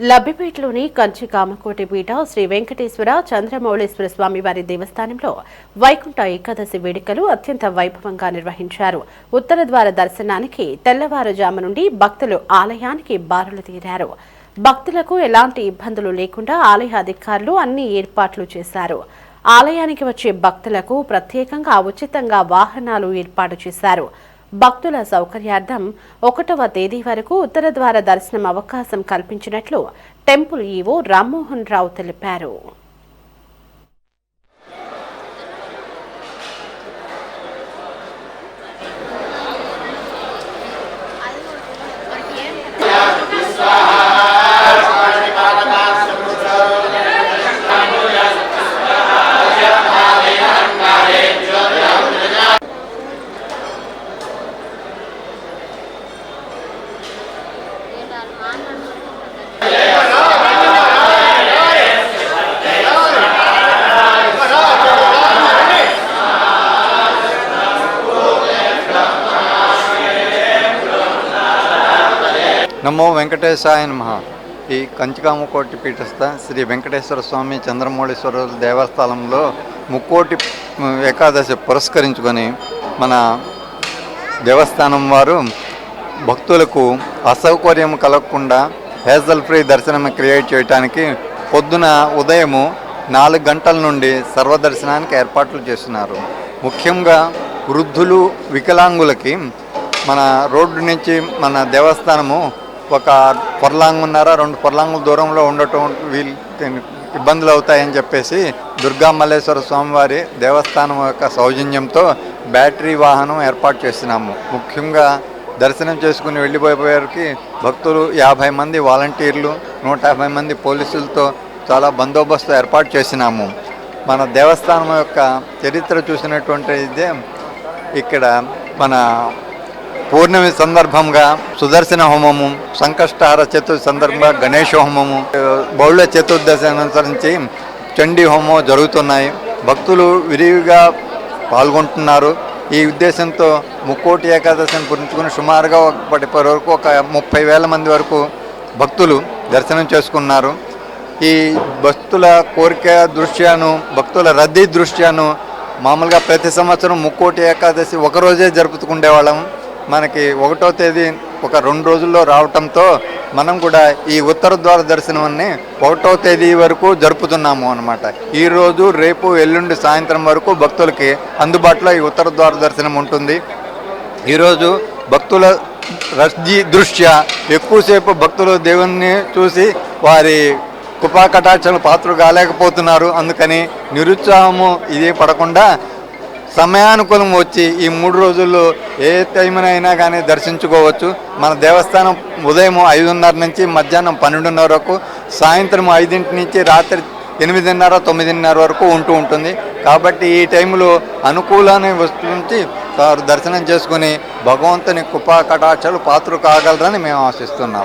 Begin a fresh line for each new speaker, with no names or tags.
లబ్బిపేటలోని కంచి కామకోటి పీఠ శ్రీ వెంకటేశ్వర చంద్రమౌళేశ్వర స్వామి వారి దేవస్థానంలో వైకుంఠ ఏకాదశి వేడుకలు అత్యంత వైభవంగా నిర్వహించారు. ఉత్తర ద్వార దర్శనానికి తెల్లవారుజాము నుండి భక్తులు ఆలయానికి బారులు తీరారు. భక్తులకు ఎలాంటి ఇబ్బందులు లేకుండా ఆలయ అధికారులు అన్ని ఏర్పాట్లు చేశారు. ఆలయానికి వచ్చే భక్తులకు ప్రత్యేకంగా ఉచితంగా వాహనాలు ఏర్పాటు చేశారు. భక్తుల సౌకర్యార్థం 1వ తేదీ వరకు ఉత్తర ద్వార దర్శనం అవకాశం కల్పించినట్లు టెంపుల్ ఈవో రామ్మోహన్ రావు తెలిపారు.
నమో వెంకటేశాయ నమః. ఈ కంచికామకోటి పీఠస్థ శ్రీ వెంకటేశ్వర స్వామి చంద్రమౌళేశ్వర దేవస్థానంలో ముక్కోటి ఏకాదశి పురస్కరించుకొని మన దేవస్థానం వారు భక్తులకు అసౌకర్యం కలగకుండా హేజల్ ఫ్రీ దర్శనం క్రియేట్ చేయడానికి పొద్దున ఉదయము 4 గంటల నుండి సర్వదర్శనానికి ఏర్పాట్లు చేస్తున్నారు. ముఖ్యంగా వృద్ధులు వికలాంగులకి మన రోడ్డు నుంచి మన దేవస్థానము ఒక పొర్లాంగున్నర 2 పొర్లాంగుల దూరంలో ఉండటం వీళ్ళు ఇబ్బందులు అవుతాయని చెప్పేసి దుర్గా మల్లేశ్వర స్వామివారి దేవస్థానం యొక్క సౌజన్యంతో బ్యాటరీ వాహనం ఏర్పాటు చేస్తున్నాము. ముఖ్యంగా దర్శనం చేసుకుని వెళ్ళిపోయేవారికి భక్తులు 50 మంది వాలంటీర్లు 150 మంది పోలీసులతో చాలా బందోబస్తు ఏర్పాటు చేసినాము. మన దేవస్థానం యొక్క చరిత్ర చూసినటువంటి ఇదే ఇక్కడ మన పూర్ణమి సందర్భంగా సుదర్శన హోమము, సంకష్టహార చతుర్థి సందర్భంగా గణేష హోమము, బౌళ చతుర్దశి అనుసరించి చండీ హోమం జరుగుతున్నాయి. భక్తులు విరివిగా పాల్గొంటున్నారు. ఈ ఉద్దేశంతో ముక్కోటి ఏకాదశిని పురించుకుని సుమారుగా ఇప్పటి వరకు ఒక 30,000 మంది వరకు భక్తులు దర్శనం చేసుకున్నారు. ఈ భక్తుల కోరిక దృష్ట్యాను, భక్తుల రద్దీ దృష్ట్యాను మామూలుగా ప్రతి సంవత్సరం ముక్కోటి ఏకాదశి ఒకరోజే జరుపుకుండేవాళ్ళం. మనకి 1వ తేదీ ఒక 2 రోజుల్లో రావటంతో మనం కూడా ఈ ఉత్తర ద్వార దర్శనాన్ని 1వ తేదీ వరకు జరుపుతున్నాము అన్నమాట. ఈరోజు రేపు ఎల్లుండి సాయంత్రం వరకు భక్తులకి అందుబాటులో ఈ ఉత్తర ద్వార దర్శనం ఉంటుంది. ఈరోజు భక్తుల రద్దీ దృష్ట్యా ఎక్కువసేపు భక్తులు దేవుణ్ణి చూసి వారి కృపా కటాక్షాలు పాత్రలు కాలేకపోతున్నారు. అందుకని నిరుత్సాహము ఇది పడకుండా సమయానుకూలం వచ్చి ఈ 3 రోజుల్లో ఏ టైంనైనా కానీ దర్శించుకోవచ్చు. మన దేవస్థానం ఉదయం 5:30 నుంచి మధ్యాహ్నం 12:30 వరకు, సాయంత్రం 5 నుంచి రాత్రి 8:30, 9:30 వరకు ఉంటుంది. కాబట్టి ఈ టైంలో అనుకూలాన్ని వస్తుంది దర్శనం చేసుకుని భగవంతుని కృపా కటాక్షాలు పాత్రలు కాగలరని మేము ఆశిస్తున్నాం.